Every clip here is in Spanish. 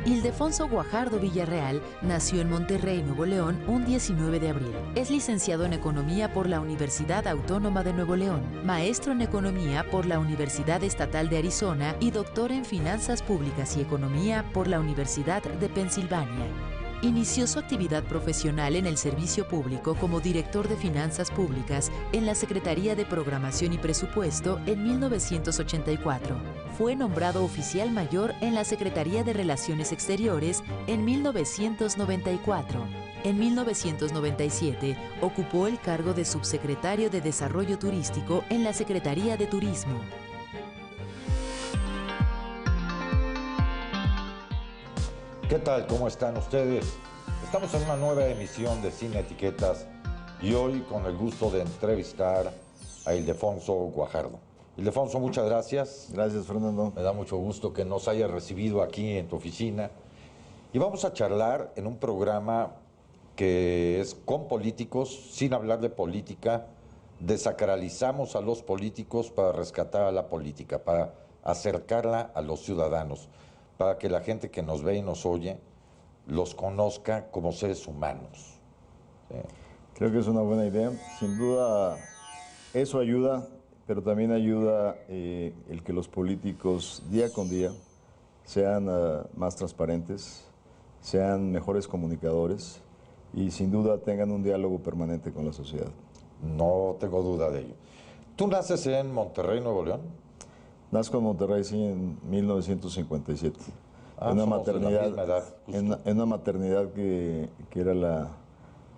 Ildefonso Guajardo Villarreal nació en Monterrey, Nuevo León, un 19 de abril. Es licenciado en Economía por la Universidad Autónoma de Nuevo León, maestro en Economía por la Universidad Estatal de Arizona y doctor en Finanzas Públicas y Economía por la Universidad de Pensilvania. Inició su actividad profesional en el servicio público como director de Finanzas Públicas en la Secretaría de Programación y Presupuesto en 1984. Fue nombrado oficial mayor en la Secretaría de Relaciones Exteriores en 1994. En 1997 ocupó el cargo de subsecretario de Desarrollo Turístico en la Secretaría de Turismo. ¿Qué tal? ¿Cómo están ustedes? Estamos en una nueva emisión de Sin Etiquetas y hoy con el gusto de entrevistar a Ildefonso Guajardo. Ildefonso, muchas gracias. Gracias, Fernando. Me da mucho gusto que nos hayas recibido aquí en tu oficina. Y vamos a charlar en un programa que es con políticos, sin hablar de política. Desacralizamos a los políticos para rescatar a la política, para acercarla a los ciudadanos, para que la gente que nos ve y nos oye los conozca como seres humanos. ¿Sí? Creo que es una buena idea. Sin duda, eso ayuda, pero también ayuda el que los políticos día con día sean más transparentes, sean mejores comunicadores y sin duda tengan un diálogo permanente con la sociedad. No tengo duda de ello. ¿Tú naces en Monterrey, Nuevo León? Nazco en Monterrey, sí, en 1957. Ah, en una somos maternidad, de la misma edad, justo. en una maternidad que era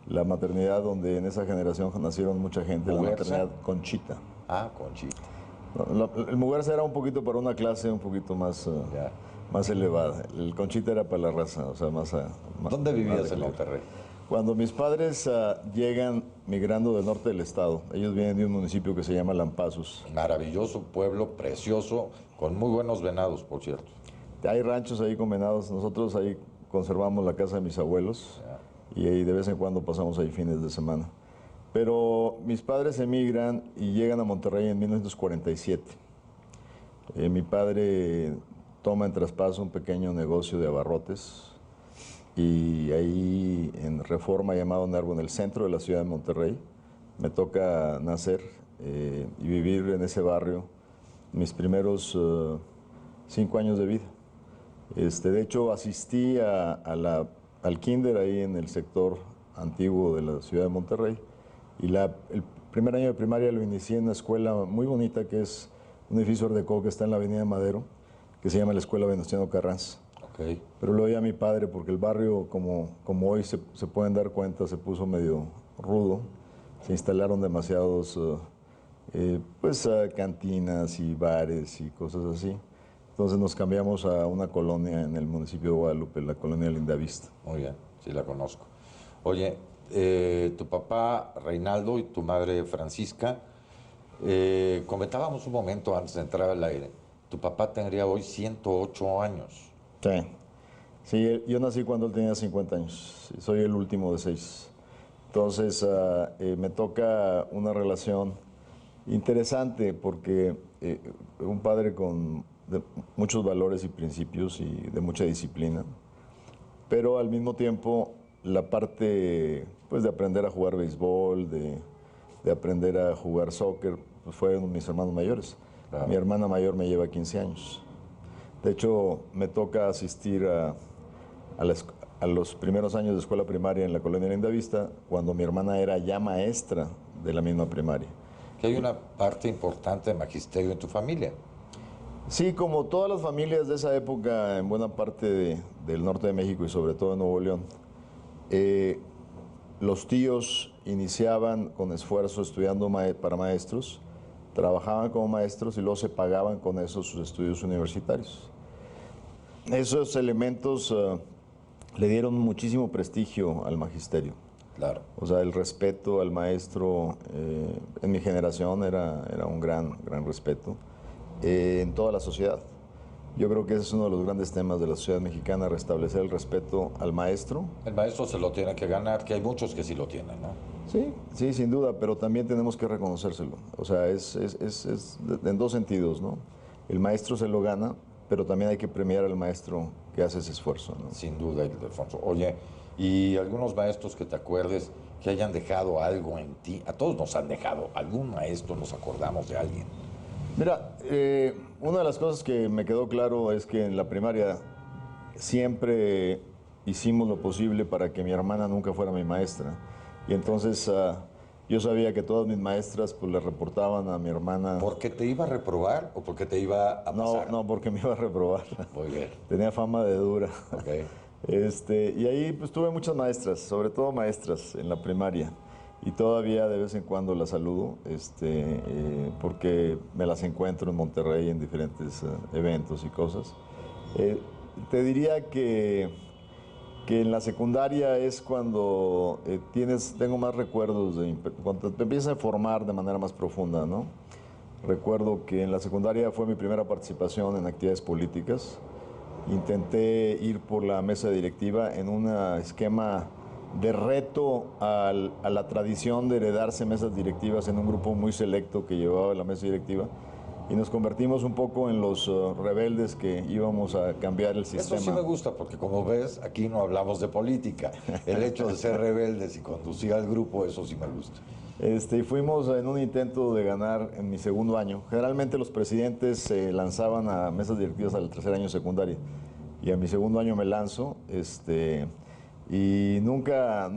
la maternidad donde en esa generación nacieron mucha gente, la ¿Muguerza? maternidad Conchita. Ah, Conchita. El Muguerza era un poquito para una clase un poquito más, más elevada. El Conchita era para la raza, o sea, más... ¿Dónde vivías más en Monterrey? Cuando mis padres llegan migrando del norte del estado, ellos vienen de un municipio que se llama Lampazos. Maravilloso pueblo, precioso, con muy buenos venados, por cierto. Hay ranchos ahí con venados, nosotros ahí conservamos la casa de mis abuelos y ahí de vez en cuando pasamos ahí fines de semana. Pero mis padres emigran y llegan a Monterrey en 1947. Mi padre toma en traspaso un pequeño negocio de abarrotes y ahí en Reforma, llamado Nervo, en el centro de la ciudad de Monterrey, me toca nacer y vivir en ese barrio mis primeros 5 años de vida. De hecho, asistí al kinder ahí en el sector antiguo de la ciudad de Monterrey y el primer año de primaria lo inicié en una escuela muy bonita que es un edificio art déco que está en la Avenida Madero, que se llama la Escuela Venustiano Carranza. Okay. Pero lo oía mi padre porque el barrio, como hoy se pueden dar cuenta, se puso medio rudo. Se instalaron demasiados cantinas y bares y cosas así. Entonces nos cambiamos a una colonia en el municipio de Guadalupe, la colonia Lindavista. Muy bien, sí la conozco. Oye, tu papá Reinaldo y tu madre Francisca, comentábamos un momento antes de entrar al aire, tu papá tendría hoy 108 años. Sí, yo nací cuando él tenía 50 años, soy el último de 6. Entonces me toca una relación interesante porque un padre con muchos valores y principios y de mucha disciplina, pero al mismo tiempo la parte pues, de aprender a jugar béisbol, de aprender a jugar soccer, pues fueron mis hermanos mayores. Claro. Mi hermana mayor me lleva 15 años. De hecho, me toca asistir a los primeros años de escuela primaria en la colonia Lindavista, cuando mi hermana era ya maestra de la misma primaria. Que hay una parte importante de magisterio en tu familia. Sí, como todas las familias de esa época, en buena parte del norte de México y sobre todo en Nuevo León, los tíos iniciaban con esfuerzo estudiando para maestros, trabajaban como maestros y luego se pagaban con eso sus estudios universitarios. Esos elementos le dieron muchísimo prestigio al magisterio. Claro. O sea, el respeto al maestro en mi generación era un gran respeto en toda la sociedad. Yo creo que ese es uno de los grandes temas de la sociedad mexicana, restablecer el respeto al maestro. El maestro se lo tiene que ganar, que hay muchos que sí lo tienen, ¿no? Sí, sin duda, pero también tenemos que reconocérselo. O sea, es en dos sentidos, ¿no? El maestro se lo gana pero también hay que premiar al maestro que hace ese esfuerzo, ¿no? Sin duda, Ildefonso. Oye, ¿y algunos maestros que te acuerdes que hayan dejado algo en ti? A todos nos han dejado, algún maestro, nos acordamos de alguien. Mira, una de las cosas que me quedó claro es que en la primaria siempre hicimos lo posible para que mi hermana nunca fuera mi maestra. Y entonces yo sabía que todas mis maestras pues le reportaban a mi hermana. ¿Porque te iba a reprobar o porque te iba a pasar? No, porque me iba a reprobar. Muy bien. Tenía fama de dura. Ok. Y ahí pues tuve muchas maestras, sobre todo maestras en la primaria. Y todavía de vez en cuando las saludo, porque me las encuentro en Monterrey en diferentes eventos y cosas. Te diría que en la secundaria es cuando tengo más recuerdos, cuando te empiezas a formar de manera más profunda, ¿no? Recuerdo que en la secundaria fue mi primera participación en actividades políticas. Intenté ir por la mesa directiva en un esquema de reto a la tradición de heredarse mesas directivas en un grupo muy selecto que llevaba la mesa directiva, y nos convertimos un poco en los rebeldes que íbamos a cambiar el sistema. Eso sí me gusta, porque como ves, aquí no hablamos de política. El hecho de ser rebeldes y conducir al grupo, eso sí me gusta. Y fuimos en un intento de ganar en mi segundo año. Generalmente los presidentes se lanzaban a mesas directivas al tercer año de secundaria, y a mi segundo año me lanzo, y nunca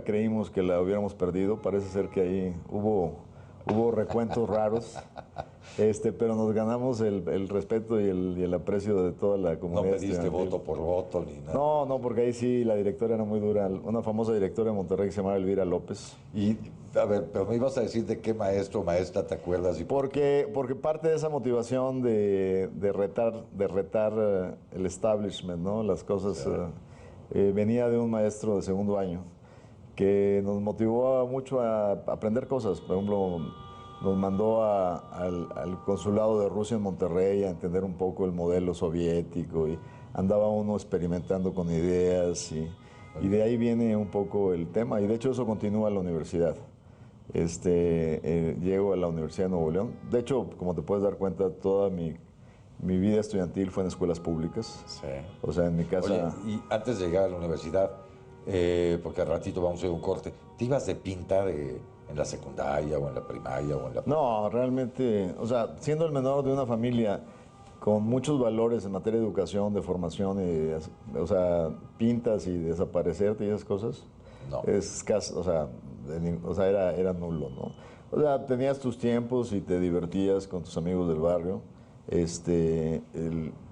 creímos que la hubiéramos perdido. Parece ser que ahí hubo recuentos raros, pero nos ganamos el respeto y el aprecio de toda la comunidad. No pediste voto por voto ni nada. No, porque ahí sí la directora era muy dura. Una famosa directora de Monterrey que se llamaba Elvira López. Y, a ver, pero me ibas a decir de qué maestro o maestra te acuerdas. Porque parte de esa motivación de retar el establishment, ¿no? Las cosas, venía de un maestro de segundo año que nos motivó mucho a aprender cosas. Por ejemplo, nos mandó al consulado de Rusia en Monterrey a entender un poco el modelo soviético, y andaba uno experimentando con ideas, y de ahí viene un poco el tema, y de hecho eso continúa en la universidad. Llego a la Universidad de Nuevo León. De hecho, como te puedes dar cuenta, toda mi vida estudiantil fue en escuelas públicas. Sí. O sea, en mi casa... Oye, y antes de llegar a la universidad, porque al ratito vamos a ir a un corte, ¿te ibas de pinta en la secundaria o en la primaria o en la... No, realmente, o sea, siendo el menor de una familia con muchos valores en materia de educación, de formación, o sea, pintas y desaparecerte y esas cosas, No. es casi, o sea, era nulo, ¿no? O sea, tenías tus tiempos y te divertías con tus amigos del barrio,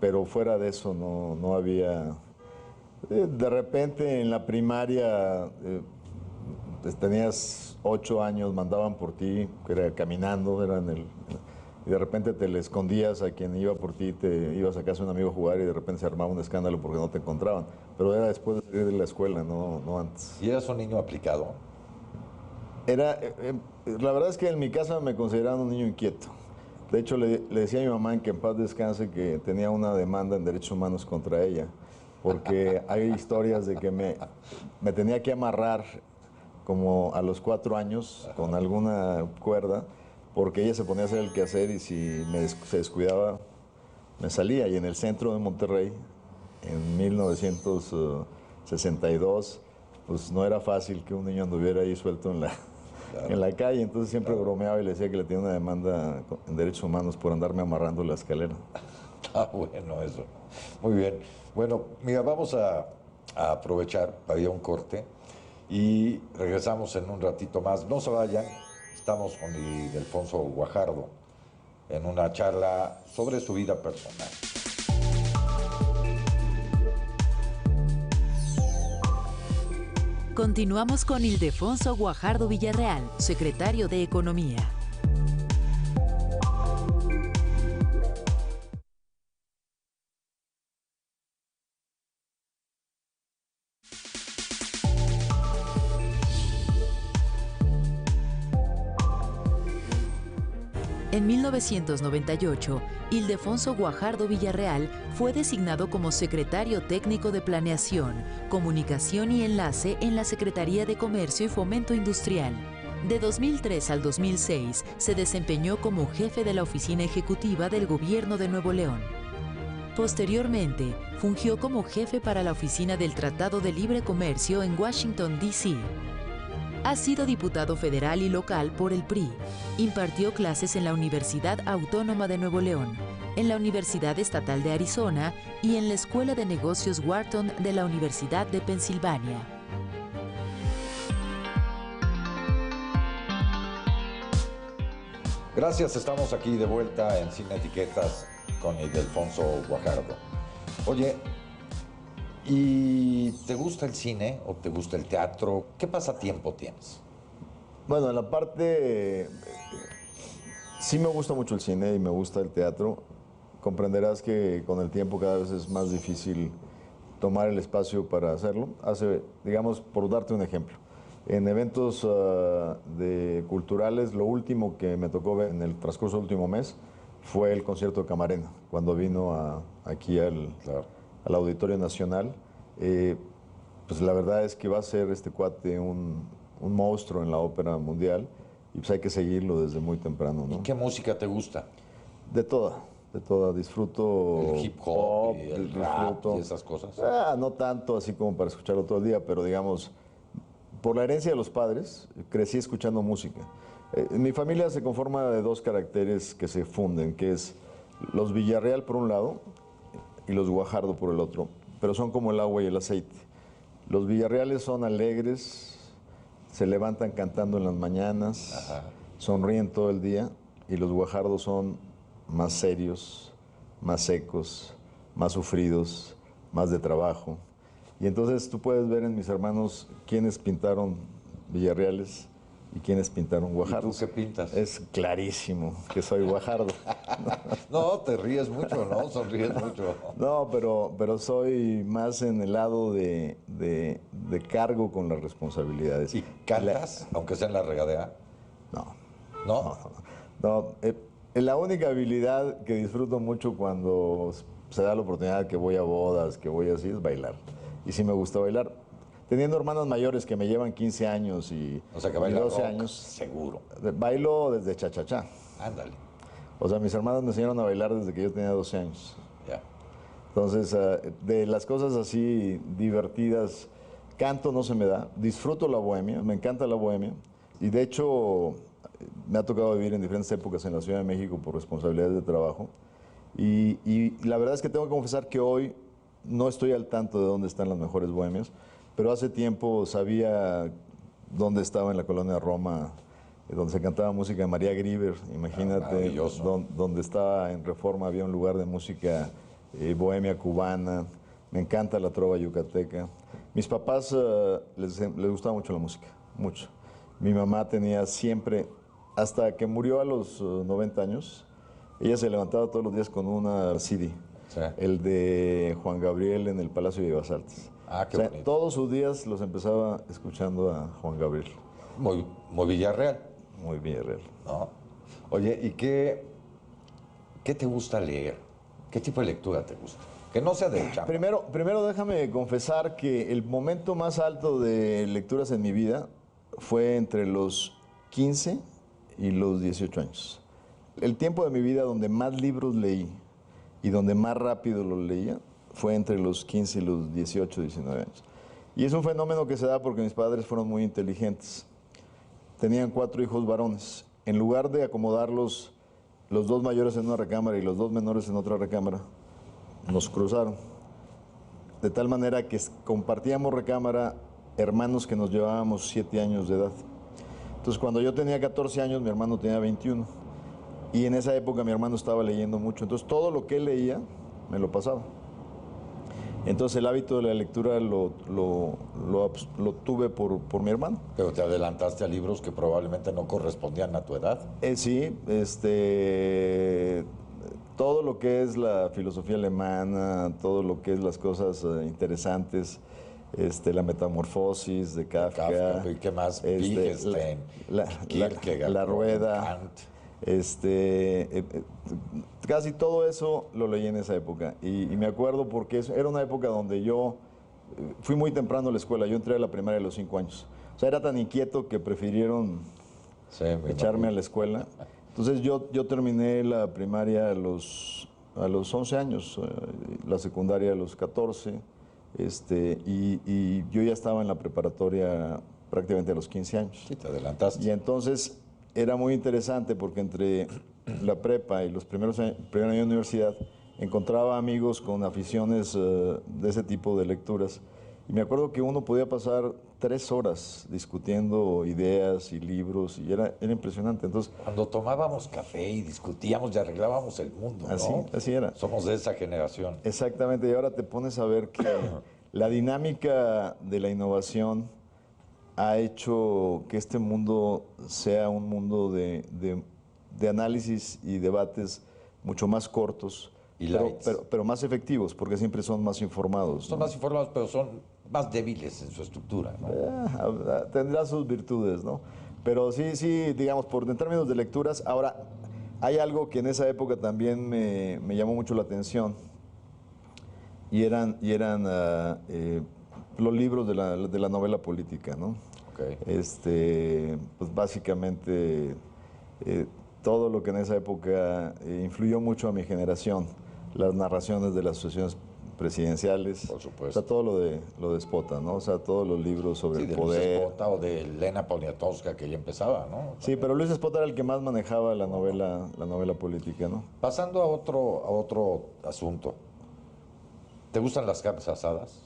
pero fuera de eso no había... De repente en la primaria tenías 8 años, mandaban por ti, caminando, y de repente te le escondías a quien iba por ti, te ibas a casa de un amigo a jugar, y de repente se armaba un escándalo porque no te encontraban. Pero era después de salir de la escuela, no antes. ¿Y eras un niño aplicado? La verdad es que en mi casa me consideraban un niño inquieto. De hecho, le decía a mi mamá, en que en paz descanse, que tenía una demanda en derechos humanos contra ella, porque hay historias de que me tenía que amarrar como a los 4 años con alguna cuerda, porque ella se ponía a hacer el quehacer, y si se descuidaba, me salía. Y en el centro de Monterrey, en 1962, pues no era fácil que un niño anduviera ahí suelto en la calle. Entonces siempre bromeaba y le decía que le tenía una demanda en derechos humanos por andarme amarrando la escalera. Ah, bueno, eso. Muy bien. Bueno, mira, vamos a aprovechar para ir a un corte y regresamos en un ratito más. No se vayan, estamos con Ildefonso Guajardo en una charla sobre su vida personal. Continuamos con Ildefonso Guajardo Villarreal, secretario de Economía. En 1998, Ildefonso Guajardo Villarreal fue designado como secretario técnico de Planeación, Comunicación y Enlace en la Secretaría de Comercio y Fomento Industrial. De 2003 al 2006, se desempeñó como jefe de la Oficina Ejecutiva del Gobierno de Nuevo León. Posteriormente, fungió como jefe para la Oficina del Tratado de Libre Comercio en Washington, D.C. Ha sido diputado federal y local por el PRI. Impartió clases en la Universidad Autónoma de Nuevo León, en la Universidad Estatal de Arizona y en la Escuela de Negocios Wharton de la Universidad de Pensilvania. Gracias, estamos aquí de vuelta en Sin Etiquetas con Ildefonso Guajardo. Oye, ¿y te gusta el cine o te gusta el teatro? ¿Qué pasatiempo tienes? Bueno, en la parte... sí me gusta mucho el cine y me gusta el teatro. Comprenderás que con el tiempo cada vez es más difícil tomar el espacio para hacerlo. Digamos, por darte un ejemplo, en eventos culturales, lo último que me tocó ver en el transcurso del último mes fue el concierto de Camarena, cuando vino aquí al Auditorio Nacional. Pues la verdad es que va a ser este cuate un monstruo en la ópera mundial y pues hay que seguirlo desde muy temprano, ¿no? ¿Y qué música te gusta? De toda. Disfruto El hip hop, y el rap y esas cosas. No tanto así como para escucharlo todo el día, pero digamos, por la herencia de los padres, crecí escuchando música. Mi familia se conforma de dos caracteres que se funden, que es los Villarreal por un lado y los Guajardo por el otro, pero son como el agua y el aceite. Los Villarreales son alegres, se levantan cantando en las mañanas, ajá, sonríen todo el día, y los Guajardos son más serios, más secos, más sufridos, más de trabajo. Y entonces tú puedes ver en mis hermanos quiénes pintaron Villarreales y quiénes pintaron Guajardos. ¿Y tú qué pintas? Es clarísimo que soy Guajardo. No, te ríes mucho, ¿no? Sonríes mucho. No, pero soy más en el lado de cargo con las responsabilidades. ¿Y cantas, aunque sea en la regadera? No. ¿No? No. La única habilidad que disfruto mucho cuando se da la oportunidad que voy a bodas, que voy así, es bailar. Y sí me gusta bailar. Teniendo hermanos mayores que me llevan 15 años y, o sea, que baila 12 rock, años. Seguro. Bailo desde cha-cha-cha. Ándale. O sea, mis hermanos me enseñaron a bailar desde que yo tenía 12 años. Ya. Entonces, de las cosas así divertidas, canto no se me da. Disfruto la bohemia, me encanta la bohemia. Y de hecho, me ha tocado vivir en diferentes épocas en la Ciudad de México por responsabilidades de trabajo. Y la verdad es que tengo que confesar que hoy no estoy al tanto de dónde están las mejores bohemias, pero hace tiempo sabía dónde estaba en la colonia Roma, donde se cantaba música de María Grieber, imagínate, donde estaba en Reforma había un lugar de música bohemia cubana, me encanta la trova yucateca. Mis papás les gustaba mucho la música, mucho. Mi mamá tenía siempre, hasta que murió a los 90 años, ella se levantaba todos los días con una CD, sí, el de Juan Gabriel en el Palacio de Bellas Artes. Qué bonito. Todos sus días los empezaba escuchando a Juan Gabriel. Muy Villarreal. Muy Villarreal. ¿No? Oye, ¿y qué te gusta leer? ¿Qué tipo de lectura te gusta? Que no sea de chamba. Primero déjame confesar que el momento más alto de lecturas en mi vida fue entre los 15 y los 18 años. El tiempo de mi vida donde más libros leí y donde más rápido los leía fue entre los 15 y los 18, 19 años. Y es un fenómeno que se da porque mis padres fueron muy inteligentes. Tenían 4 hijos varones. En lugar de acomodarlos, los 2 mayores en una recámara y los 2 menores en otra recámara, nos cruzaron. De tal manera que compartíamos recámara hermanos que nos llevábamos 7 años de edad. Entonces, cuando yo tenía 14 años, mi hermano tenía 21. Y en esa época mi hermano estaba leyendo mucho. Entonces, todo lo que él leía, me lo pasaba. Entonces, el hábito de la lectura lo tuve por mi hermano. Pero te adelantaste a libros que probablemente no correspondían a tu edad. Sí, todo lo que es la filosofía alemana, todo lo que es las cosas interesantes, la metamorfosis de Kafka. ¿Y qué más? Wittgenstein, Kierkegaard, la rueda. Kant. Casi todo eso lo leí en esa época. Y me acuerdo porque era una época donde yo fui muy temprano a la escuela. Yo entré a la primaria a los 5 años. O sea, era tan inquieto que prefirieron echarme a la escuela. Entonces yo terminé la primaria a los a los 11 años, la secundaria a los 14, y yo ya estaba en la preparatoria prácticamente a los 15 años. Sí, te adelantaste. Y entonces era muy interesante porque entre la prepa y los primer año de universidad encontraba amigos con aficiones de ese tipo de lecturas. Y me acuerdo que uno podía pasar 3 horas discutiendo ideas y libros, y era impresionante. Entonces, Cuando tomábamos café y discutíamos y arreglábamos el mundo, ¿no? así era. Somos de esa generación. Exactamente, y ahora te pones a ver que la dinámica de la innovación ha hecho que este mundo sea un mundo de análisis y debates mucho más cortos, Y pero, lights. pero más efectivos, porque siempre son más informados, Son ¿no? más informados, pero son más débiles en su estructura, ¿no? Tendrá sus virtudes, ¿no? Pero sí, digamos, en términos de lecturas, ahora hay algo que en esa época también me llamó mucho la atención, y eran los libros de la novela política, ¿no? Ok. Pues básicamente todo lo que en esa época influyó mucho a mi generación, las narraciones de las asociaciones presidenciales, Por supuesto. o sea, todo lo de Spota, ¿no? O sea, todos los libros sobre Sí, el de Luis poder. Espota o de Elena Poniatowska, que ya empezaba, ¿no? Sí, pero Luis Spota era el que más manejaba la novela política, ¿no? Pasando a otro asunto. ¿Te gustan las carnes asadas?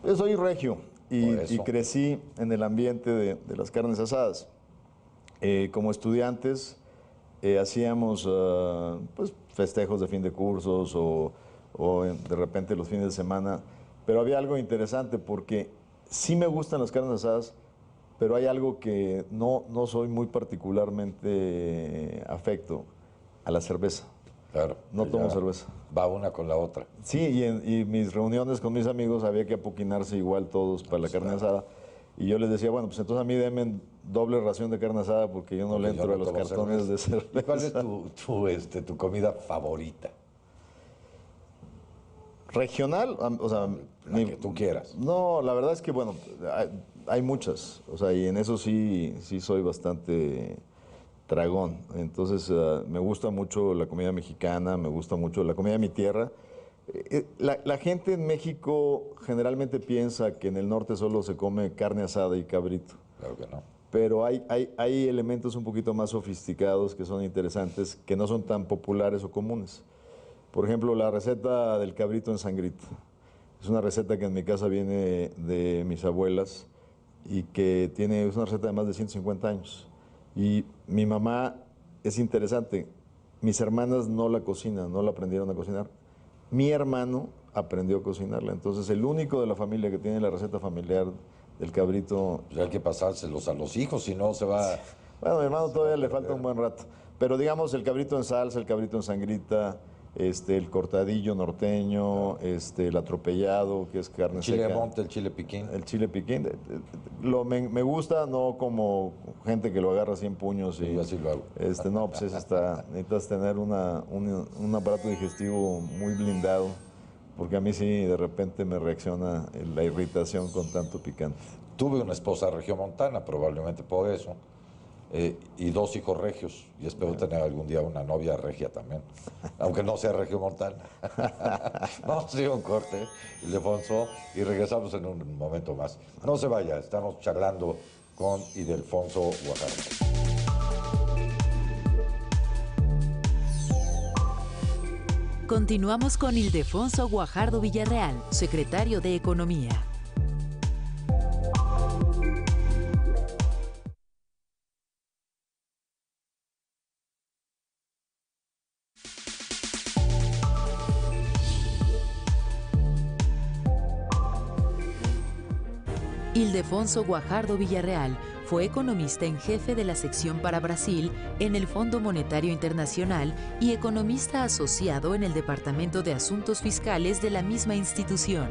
Yo soy regio Por y eso. crecí en el ambiente de las carnes asadas. Como estudiantes hacíamos pues, festejos de fin de cursos o de repente los fines de semana, pero había algo interesante porque sí me gustan las carnes asadas, pero hay algo que no soy muy particularmente afecto a la cerveza. Claro. No que tomo ya cerveza. Va una con la otra. Sí, y mis reuniones con mis amigos había que apoquinarse igual todos para la carne asada. Y yo les decía, bueno, pues entonces a mí denme doble ración de carne asada porque yo no Porque le yo entro no a los tomo cartones de cerveza. ¿Y cuál es tu comida favorita? Regional, o sea, La que tú quieras. No, la verdad es que, bueno, hay muchas, o sea, y en eso sí soy bastante tragón. Entonces, me gusta mucho la comida mexicana, me gusta mucho la comida de mi tierra. La gente en México generalmente piensa que en el norte solo se come carne asada y cabrito, Claro que no. pero hay elementos un poquito más sofisticados que son interesantes, que no son tan populares o comunes. Por ejemplo, la receta del cabrito en sangrita. Es una receta que en mi casa viene de mis abuelas y que es una receta de más de 150 años. Y mi mamá, es interesante, mis hermanas no la cocinan, no la aprendieron a cocinar. Mi hermano aprendió a cocinarla. Entonces, el único de la familia que tiene la receta familiar del cabrito. Pues hay que pasárselos a los hijos, si no se va... Bueno, a mi hermano todavía le falta un buen rato. Pero digamos, el cabrito en salsa, el cabrito en sangrita, el cortadillo norteño, el atropellado, que es carne El chile de seca. monte, el chile piquín. El chile piquín. Me gusta, no como gente que lo agarra así en puños. Y, Yo así lo hago. No, pues necesitas tener un aparato digestivo muy blindado, porque a mí sí de repente me reacciona la irritación con tanto picante. Tuve una esposa regiomontana, probablemente por eso, y 2 hijos regios, y espero tener algún día una novia regia también, aunque no sea regiomontana. Vamos a ir a un corte, Ildefonso, y regresamos en un momento más. No se vaya, estamos charlando con Ildefonso Guajardo. Continuamos con Ildefonso Guajardo Villarreal, secretario de Economía. Ildefonso Guajardo Villarreal fue economista en jefe de la sección para Brasil en el Fondo Monetario Internacional y economista asociado en el Departamento de Asuntos Fiscales de la misma institución.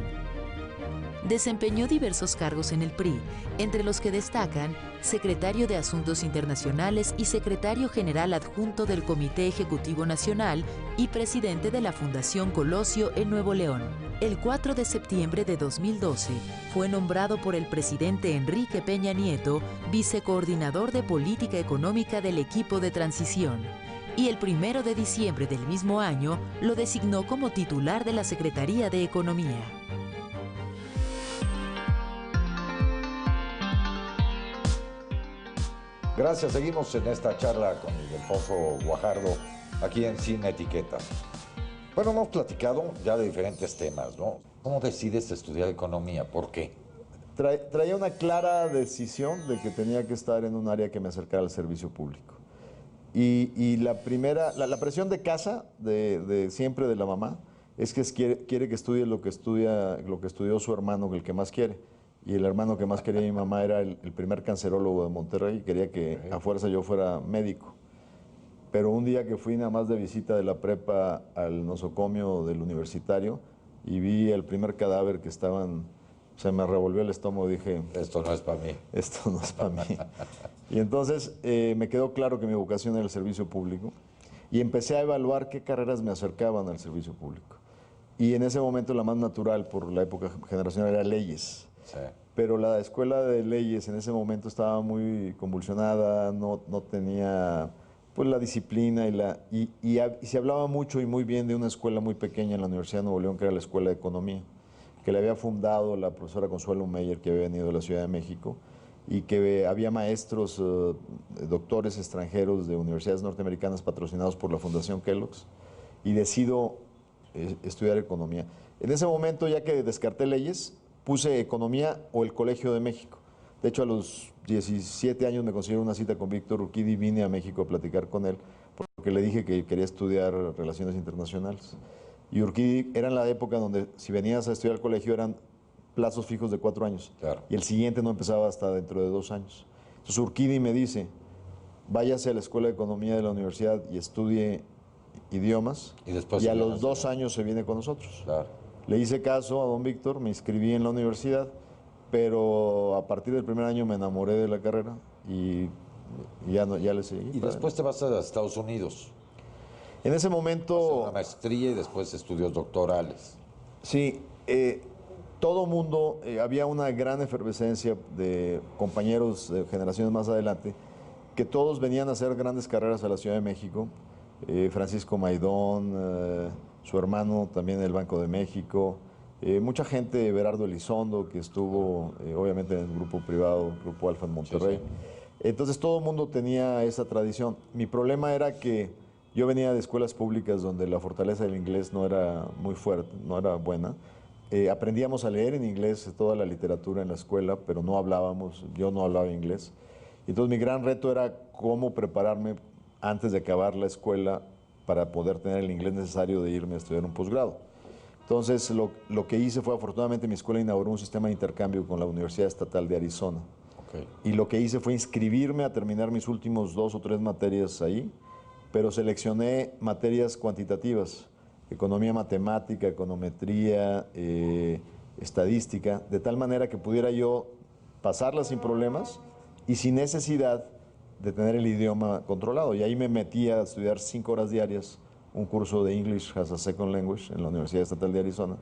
Desempeñó diversos cargos en el PRI, entre los que destacan secretario de Asuntos Internacionales y secretario general adjunto del Comité Ejecutivo Nacional y presidente de la Fundación Colosio en Nuevo León. El 4 de septiembre de 2012 fue nombrado por el presidente Enrique Peña Nieto vicecoordinador de Política Económica del equipo de transición. y el 1 de diciembre del mismo año lo designó como titular de la Secretaría de Economía. Gracias, seguimos en esta charla con Ildefonso Guajardo, aquí en Sin Etiquetas. Bueno, hemos platicado ya de diferentes temas, ¿no? ¿Cómo decides estudiar economía? ¿Por qué? Traía una clara decisión de que tenía que estar en un área que me acercara al servicio público. Y la presión de casa, de siempre de la mamá, es que quiere que estudie lo que estudió su hermano, el que más quiere. Y el hermano que más quería mi mamá era el primer cancerólogo de Monterrey y quería que a fuerza yo fuera médico. Pero un día que fui nada más de visita de la prepa al nosocomio del universitario y vi el primer cadáver que estaban, se me revolvió el estómago y dije... Esto no es para mí. Esto no es para mí. Y entonces me quedó claro que mi vocación era el servicio público y empecé a evaluar qué carreras me acercaban al servicio público. Y en ese momento la más natural por la época generacional era leyes. Sí. Pero la escuela de leyes en ese momento estaba muy convulsionada, no tenía pues la disciplina y se hablaba mucho y muy bien de una escuela muy pequeña en la Universidad de Nuevo León, que era la Escuela de Economía, que le había fundado la profesora Consuelo Meyer, que había venido de la Ciudad de México, y que había maestros, doctores extranjeros de universidades norteamericanas patrocinados por la Fundación Kellogg's, y decido estudiar economía. En ese momento, ya que descarté leyes, puse economía o el Colegio de México. De hecho, a los 17 años me consiguieron una cita con Víctor Urquidi y vine a México a platicar con él porque le dije que quería estudiar Relaciones Internacionales. Y Urquidi era en la época donde si venías a estudiar al colegio eran plazos fijos de 4 años. Claro. Y el siguiente no empezaba hasta dentro de 2 años. Entonces Urquidi me dice, váyase a la Escuela de Economía de la universidad y estudie idiomas. Y a los 2 años se viene con nosotros. Claro. Le hice caso a don Víctor, me inscribí en la universidad, pero a partir del primer año me enamoré de la carrera y ya le seguí. Y después te vas a Estados Unidos. En ese momento... Una maestría y después estudios doctorales. Sí, todo mundo, había una gran efervescencia de compañeros de generaciones más adelante, que todos venían a hacer grandes carreras a la Ciudad de México. Francisco Maidón, su hermano también en el Banco de México, mucha gente, Berardo Elizondo, que estuvo obviamente en el grupo privado, Grupo Alfa en Monterrey. Sí, sí. Entonces todo el mundo tenía esa tradición. Mi problema era que yo venía de escuelas públicas donde la fortaleza del inglés no era muy fuerte, no era buena. Aprendíamos a leer en inglés toda la literatura en la escuela, pero no hablábamos, yo no hablaba inglés. Entonces mi gran reto era cómo prepararme antes de acabar la escuela para poder tener el inglés necesario de irme a estudiar un posgrado. Entonces, lo que hice fue, afortunadamente, mi escuela inauguró un sistema de intercambio con la Universidad Estatal de Arizona. Okay. Y lo que hice fue inscribirme a terminar mis últimos 2 o 3 materias ahí, pero seleccioné materias cuantitativas, economía matemática, econometría, estadística, de tal manera que pudiera yo pasarlas sin problemas y sin necesidad de tener el idioma controlado. Y ahí me metí a estudiar 5 horas diarias un curso de English as a Second Language en la Universidad Estatal de Arizona.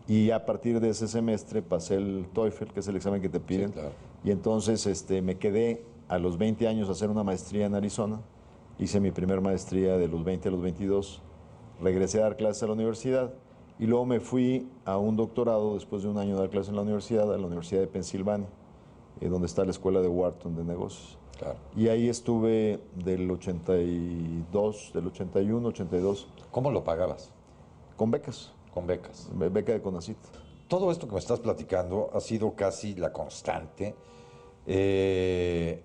Y a partir de ese semestre pasé el TOEFL, que es el examen que te piden. Sí, claro. Y entonces me quedé a los 20 años a hacer una maestría en Arizona. Hice mi primer maestría de los 20 a los 22. Regresé a dar clases a la universidad. Y luego me fui a un doctorado después de un año de dar clases en la universidad, a la Universidad de Pensilvania, donde está la Escuela de Wharton de Negocios. Claro. Y ahí estuve del 82, del 81, 82. ¿Cómo lo pagabas? Con becas. Con becas. Beca de CONACYT. Todo esto que me estás platicando ha sido casi la constante en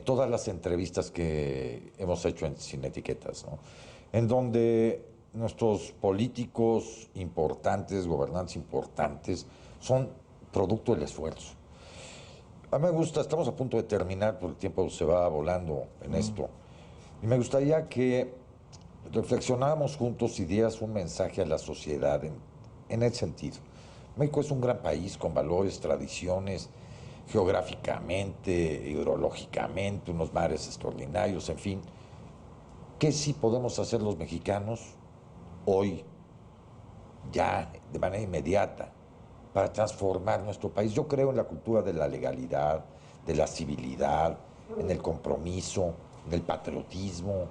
todas las entrevistas que hemos hecho en Sin Etiquetas, ¿no? En donde nuestros políticos importantes, gobernantes importantes, son producto del esfuerzo. A mí me gusta, estamos a punto de terminar, porque el tiempo se va volando en esto. Y me gustaría que reflexionáramos juntos y dieras un mensaje a la sociedad en ese sentido. México es un gran país con valores, tradiciones, geográficamente, hidrológicamente, unos mares extraordinarios, en fin. ¿Qué sí podemos hacer los mexicanos hoy, ya, de manera inmediata, para transformar nuestro país? Yo creo en la cultura de la legalidad, de la civilidad, en el compromiso, en el patriotismo,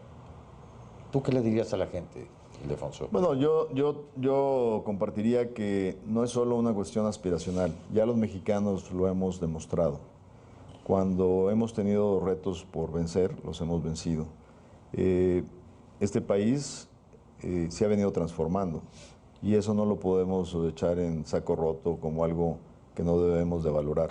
¿Tú qué le dirías a la gente, Ildefonso? Bueno, yo compartiría que no es solo una cuestión aspiracional, ya los mexicanos lo hemos demostrado. Cuando hemos tenido retos por vencer, los hemos vencido. Este país se ha venido transformando y eso no lo podemos echar en saco roto como algo que no debemos de valorar.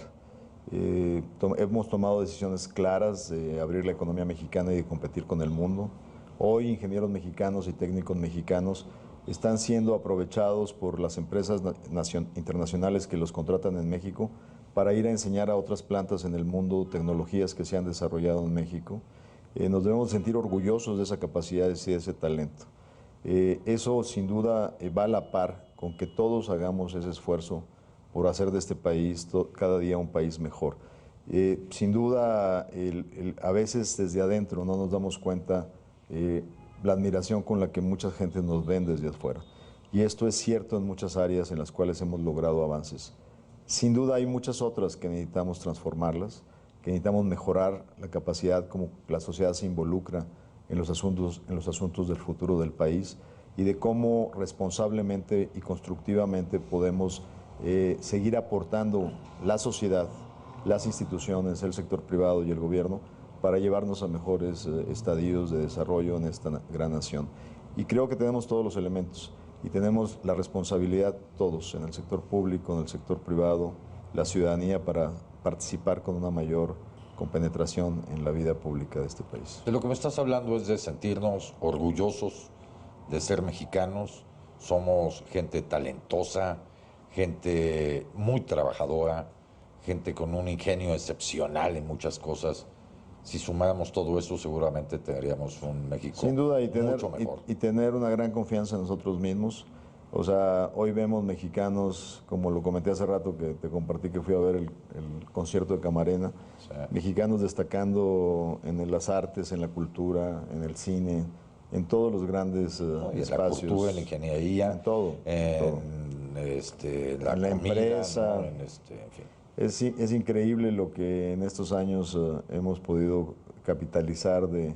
Hemos tomado decisiones claras de abrir la economía mexicana y de competir con el mundo. Hoy ingenieros mexicanos y técnicos mexicanos están siendo aprovechados por las empresas internacionales que los contratan en México para ir a enseñar a otras plantas en el mundo tecnologías que se han desarrollado en México. Nos debemos sentir orgullosos de esa capacidad y de ese talento. Eso sin duda va a la par con que todos hagamos ese esfuerzo por hacer de este país cada día un país mejor. Sin duda, a veces desde adentro no nos damos cuenta la admiración con la que mucha gente nos ven desde afuera. Y esto es cierto en muchas áreas en las cuales hemos logrado avances. Sin duda hay muchas otras que necesitamos transformarlas, que necesitamos mejorar la capacidad como la sociedad se involucra en los asuntos del futuro del país y de cómo responsablemente y constructivamente podemos seguir aportando la sociedad, las instituciones, el sector privado y el gobierno para llevarnos a mejores estadios de desarrollo en esta gran nación. Y creo que tenemos todos los elementos y tenemos la responsabilidad todos, en el sector público, en el sector privado, la ciudadanía, para participar con una mayor compenetración en la vida pública de este país. De lo que me estás hablando es de sentirnos orgullosos de ser mexicanos. Somos gente talentosa, gente muy trabajadora, gente con un ingenio excepcional en muchas cosas. Si sumáramos todo eso, seguramente tendríamos un México sin duda, mucho mejor. Y tener una gran confianza en nosotros mismos. O sea, hoy vemos mexicanos, como lo comenté hace rato que te compartí que fui a ver el concierto de Camarena, sí, mexicanos destacando en las artes, en la cultura, en el cine, en todos los grandes espacios. En la cultura, en la ingeniería, en todo. En la comida, empresa. ¿no? En fin. Es increíble lo que en estos años hemos podido capitalizar de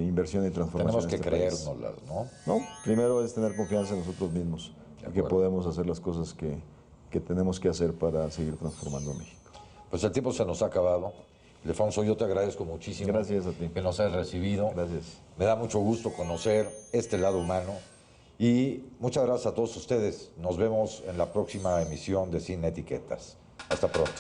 inversión y transformación. Tenemos que creérnoslas, ¿no? No, primero es tener confianza en nosotros mismos y que podemos hacer las cosas que tenemos que hacer para seguir transformando a México. Pues el tiempo se nos ha acabado. Ildefonso, yo te agradezco muchísimo. Gracias a ti. Que nos hayas recibido. Gracias. Me da mucho gusto conocer este lado humano. Y muchas gracias a todos ustedes. Nos vemos en la próxima emisión de Sin Etiquetas. Hasta pronto.